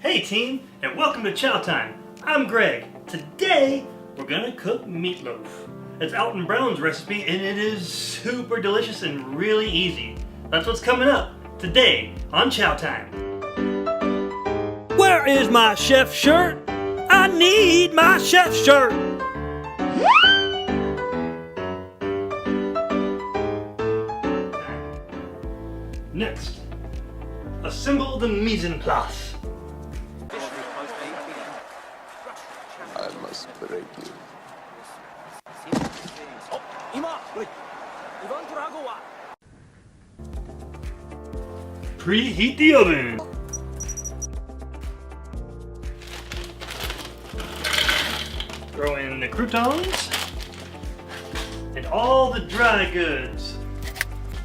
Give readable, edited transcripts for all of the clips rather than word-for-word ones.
Hey team, and welcome to Chow Time. I'm Greg. Today, we're gonna cook meatloaf. It's Alton Brown's recipe and it is super delicious and really easy. That's what's coming up today on Chow Time. Where is my chef shirt? I need my chef shirt. Next, assemble the mise en place. I must break you. Preheat the oven. Throw in the croutons and all the dry goods.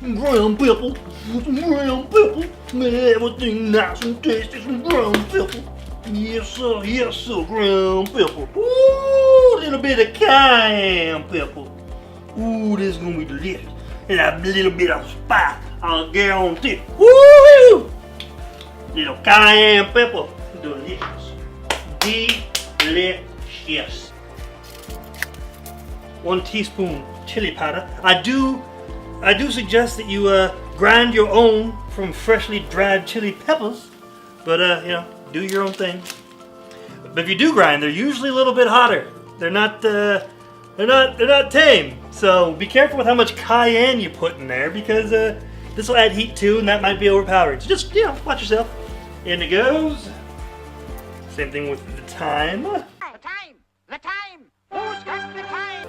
Ground pepper, some ground pepper. Everything nice and tasty, some ground pepper. Yes sir, ground pepper. Ooh, a little bit of cayenne pepper. Ooh, this is gonna be delicious. And a little bit of spice, I'll guarantee. Woo! Little cayenne pepper. Delicious. Delicious. 1 teaspoon chili powder. I do suggest that you grind your own from freshly dried chili peppers, but you know, do your own thing. But if you do grind, they're usually a little bit hotter. They're not tame. So be careful with how much cayenne you put in there because this will add heat too, and that might be overpowering. So just watch yourself. In it goes. Same thing with the thyme. The time. Who's got the time?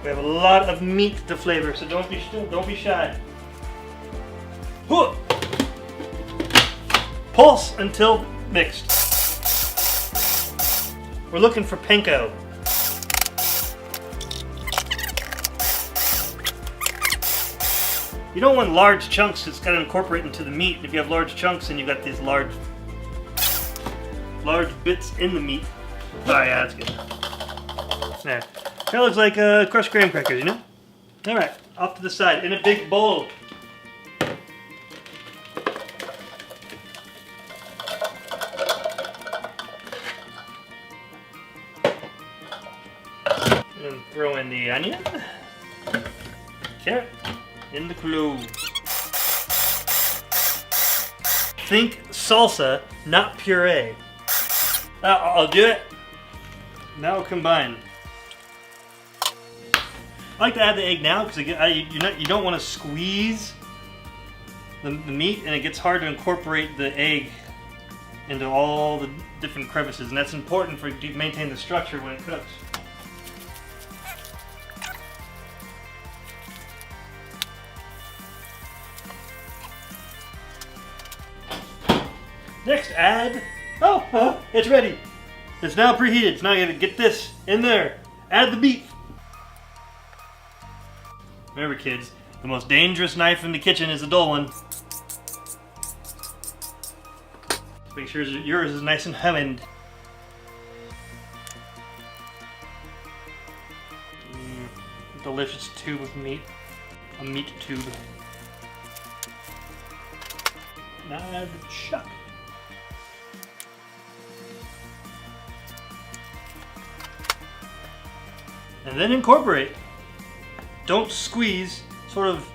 We have a lot of meat to flavor, so don't be shy. Huh. Pulse until mixed. We're looking for panko. You don't want large chunks, it's got to incorporate into the meat. If you have large chunks and you've got these large bits in the meat. Oh yeah, that's good. There. That looks like crushed graham crackers, you know? Alright, off to the side in a big bowl. And throw in the onion, carrot, and the cloves. Think salsa, not puree. I'll do it. Now combine. I like to add the egg now because you don't want to squeeze the meat, and it gets hard to incorporate the egg into all the different crevices, and that's important for to maintain the structure when it cooks. Next, add. Oh, it's ready. It's now preheated. So now you gotta get this in there. Add the beef. Remember, kids, the most dangerous knife in the kitchen is a dull one. Make sure yours is nice and hummed. Delicious tube of meat. A meat tube. Now add the chuck. And then incorporate. Don't squeeze, sort of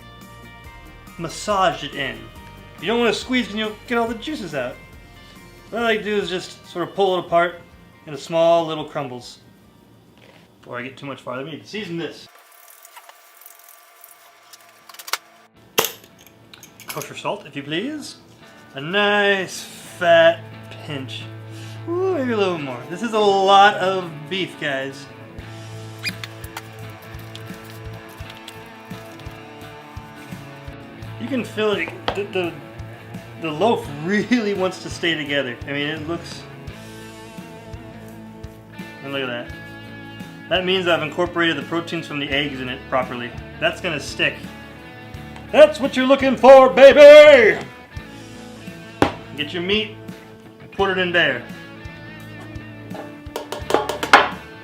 massage it in. You don't want to squeeze because you'll get all the juices out. What I like to do is just sort of pull it apart into small little crumbles. Before I get too much farther, I need to season this. Kosher salt, if you please. A nice fat pinch. Ooh, maybe a little more. This is a lot of beef, guys. You can feel it. The loaf really wants to stay together. I mean, it looks. And look at that. That means I've incorporated the proteins from the eggs in it properly. That's gonna stick. That's what you're looking for, baby! Get your meat, put it in there.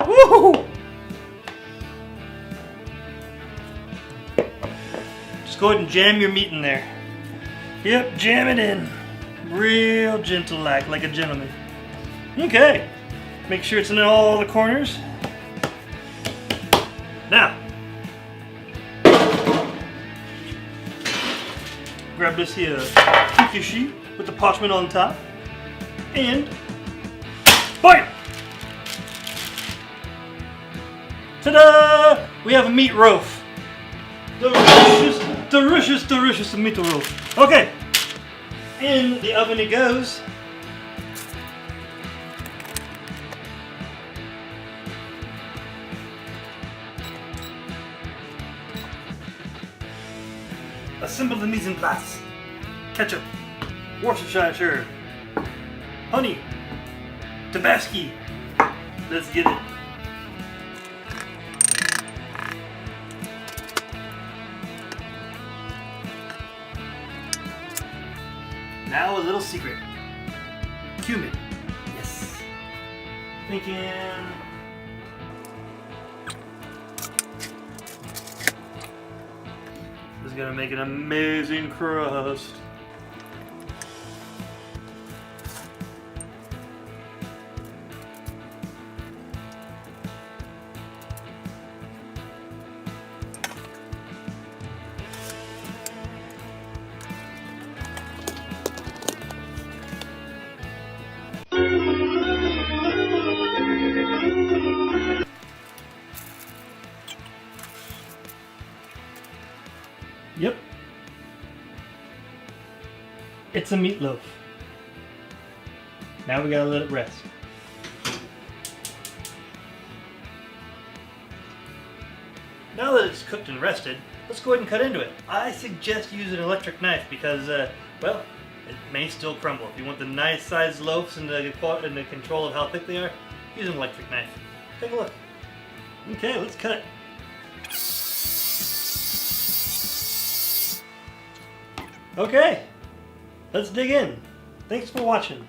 Woo! Just go ahead and jam your meat in there. Yep, jam it in. Real gentle like a gentleman. Okay. Make sure it's in all the corners. Now, grab this here cookie sheet with the parchment on top and fire! Ta-da! We have a meatloaf. Delicious meatloaf. Okay, in the oven it goes. Assemble the mise en place. Ketchup, Worcestershire, honey, Tabasco. Let's get it. Now a little secret. Cumin. Yes. Thinking. This is gonna make an amazing crust. Yep. It's a meatloaf. Now we gotta let it rest. Now that it's cooked and rested, let's go ahead and cut into it. I suggest using an electric knife because, well, it may still crumble. If you want the nice sized loaves and the control of how thick they are, use an electric knife. Take a look. Okay, let's cut. Okay, let's dig in. Thanks for watching.